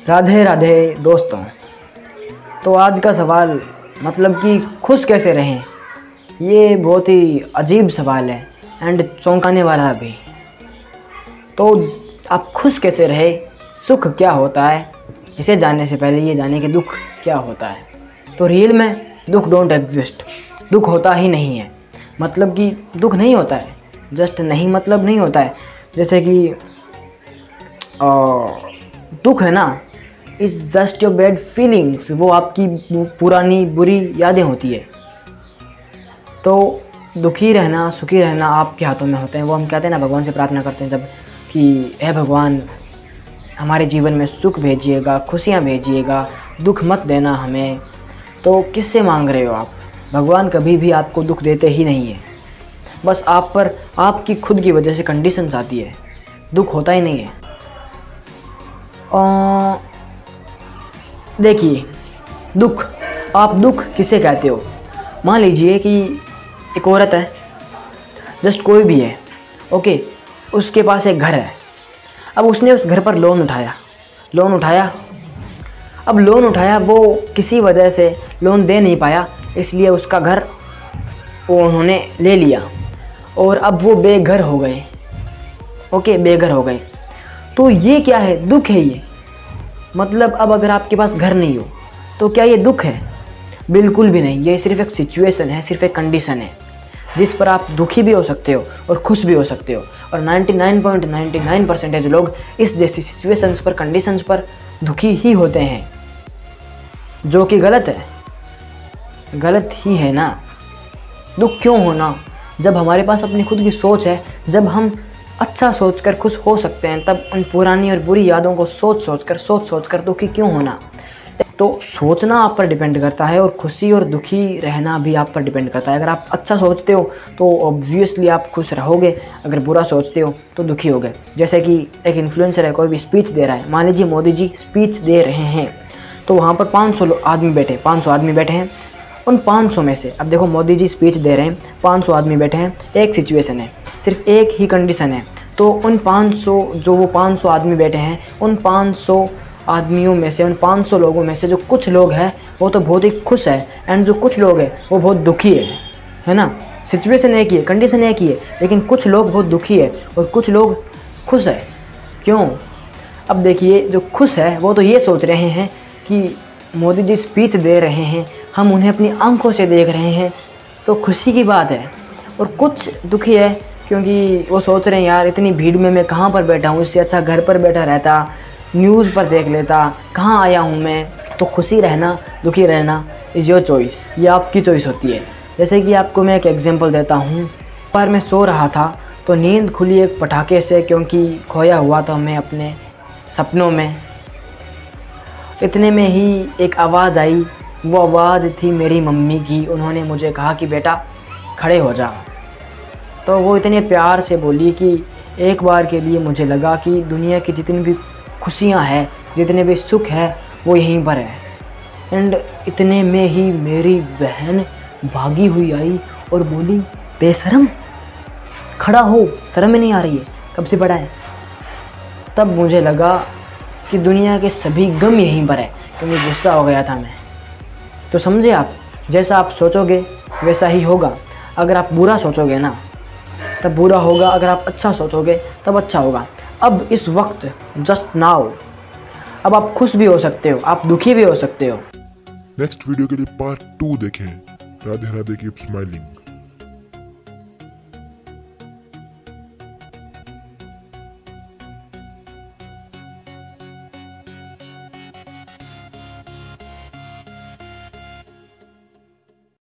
राधे राधे दोस्तों। तो आज का सवाल मतलब कि खुश कैसे रहें, ये बहुत ही अजीब सवाल है एंड चौंकाने वाला भी। तो आप खुश कैसे रहे, सुख क्या होता है, इसे जानने से पहले ये जाने कि दुख क्या होता है। तो रियल में दुख डोंट एग्जिस्ट, दुख होता ही नहीं है। मतलब कि दुख नहीं होता है, जस्ट नहीं मतलब नहीं होता है। जैसे कि दुख है ना, is just your bad feelings, वो आपकी पुरानी बुरी यादें होती है। तो दुखी रहना सुखी रहना आपके हाथों में होते हैं। वो हम कहते हैं ना, भगवान से प्रार्थना करते हैं जब कि हे भगवान हमारे जीवन में सुख भेजिएगा, खुशियाँ भेजिएगा, दुख मत देना हमें। तो किससे मांग रहे हो आप? भगवान कभी भी आपको दुख देते ही नहीं है, बस आप पर आपकी खुद की वजह से कंडीशंस आती है, दुख होता ही नहीं है। देखिए दुख, आप दुख किसे कहते हो? मान लीजिए कि एक औरत है, जस्ट कोई भी है, ओके, उसके पास एक घर है। अब उसने उस घर पर लोन उठाया। अब लोन उठाया, वो किसी वजह से लोन दे नहीं पाया, इसलिए उसका घर वो उन्होंने ले लिया और अब वो बेघर हो गए। ओके, बेघर हो गए। तो ये क्या है? दुख है ये। मतलब अब अगर आपके पास घर नहीं हो तो क्या ये दुख है? बिल्कुल भी नहीं। ये सिर्फ एक सिचुएशन है, सिर्फ एक कंडीशन है जिस पर आप दुखी भी हो सकते हो और खुश भी हो सकते हो। और 99.99% लोग इस जैसी सिचुएशंस पर, कंडीशंस पर दुखी ही होते हैं, जो कि गलत है। गलत ही है ना। दुख क्यों होना? जब हमारे पास अपनी खुद की सोच है, जब हम अच्छा सोचकर खुश हो सकते हैं, तब उन पुरानी और बुरी यादों को सोच सोच कर दुखी क्यों होना? तो सोचना आप पर डिपेंड करता है और खुशी और दुखी रहना भी आप पर डिपेंड करता है। अगर आप अच्छा सोचते हो तो ऑब्वियसली आप खुश रहोगे, अगर बुरा सोचते हो तो दुखी होगे। जैसे कि एक इन्फ्लुएंसर है, कोई भी स्पीच दे रहा है, मान लीजिए मोदी जी स्पीच दे रहे हैं, तो वहाँ पर 500 आदमी बैठे हैं। उन 500 में से, अब देखो मोदी जी स्पीच दे रहे हैं, 500 आदमी बैठे हैं, एक सिचुएशन है, सिर्फ एक ही कंडीशन है। तो उन 500 आदमी बैठे हैं, उन 500 आदमियों में से, उन 500 लोगों में से जो कुछ लोग हैं वो तो बहुत ही खुश है एंड जो कुछ लोग हैं वो बहुत दुखी है ना। सिचुएशन एक ही है, कंडीशन एक ही है, लेकिन कुछ लोग बहुत दुखी है और कुछ लोग खुश है। क्यों? अब देखिए, जो खुश है वो तो ये सोच रहे हैं कि मोदी जी स्पीच दे रहे हैं, हम उन्हें अपनी आंखों से देख रहे हैं, तो खुशी की बात है। और कुछ दुखी है क्योंकि वो सोच रहे हैं यार इतनी भीड़ में मैं कहाँ पर बैठा हूँ, इससे अच्छा घर पर बैठा रहता, न्यूज़ पर देख लेता, कहाँ आया हूँ मैं। तो खुशी रहना दुखी रहना इज़ योर चॉइस, ये आपकी चॉइस होती है। जैसे कि आपको मैं एक एग्जांपल देता हूँ। पर मैं सो रहा था तो नींद खुली एक पटाखे से, क्योंकि खोया हुआ था मैं अपने सपनों में। इतने में ही एक आवाज़ आई, वो आवाज़ थी मेरी मम्मी की। उन्होंने मुझे कहा कि बेटा खड़े हो जा। तो वो इतने प्यार से बोली कि एक बार के लिए मुझे लगा कि दुनिया की जितनी भी खुशियाँ हैं, जितने भी सुख है, वो यहीं पर है। एंड इतने में ही मेरी बहन भागी हुई आई और बोली, बेशरम खड़ा हो, शर्म नहीं आ रही है, कब से पड़ा है? तब मुझे लगा कि दुनिया के सभी गम यहीं पर है, क्योंकि गुस्सा हो गया था मैं। तो समझे आप, जैसा आप सोचोगे वैसा ही होगा। अगर आप बुरा सोचोगे ना तब बुरा होगा, अगर आप अच्छा सोचोगे तब अच्छा होगा। अब इस वक्त, जस्ट नाउ, अब आप खुश भी हो सकते हो, आप दुखी भी हो सकते हो। नेक्स्ट वीडियो के लिए पार्ट 2 देखें। Radhe Radhe, keep smiling.